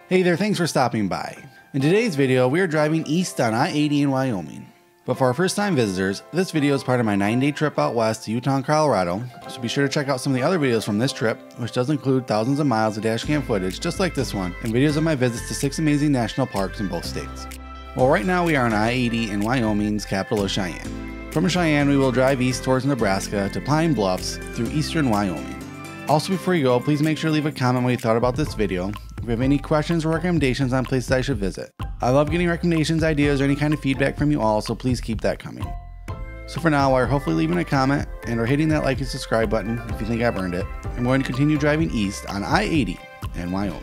Hey there, thanks for stopping by. In today's video, we are driving east on I-80 in Wyoming. But for our first time visitors, this video is part of my 9-day trip out west to Utah and Colorado, so be sure to check out some of the other videos from this trip, which does include thousands of miles of dashcam footage just like this one, and videos of my visits to 6 amazing national parks in both states. Well, right now we are on I-80 in Wyoming's capital of Cheyenne. From Cheyenne, we will drive east towards Nebraska to Pine Bluffs through eastern Wyoming. Also, before you go, please make sure to leave a comment what you thought about this video. If you have any questions or recommendations on places I should visit. I love getting recommendations, ideas, or any kind of feedback from you all, so please keep that coming. So for now, while hopefully leaving a comment and or hitting that like and subscribe button if you think I've earned it, I'm going to continue driving east on I-80 in Wyoming.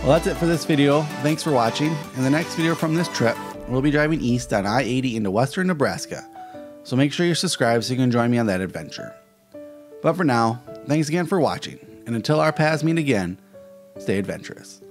Well, that's it for this video. Thanks for watching. In the next video from this trip, we'll be driving east on I-80 into western Nebraska. So make sure you're subscribed so you can join me on that adventure. But for now, thanks again for watching. And until our paths meet again, stay adventurous.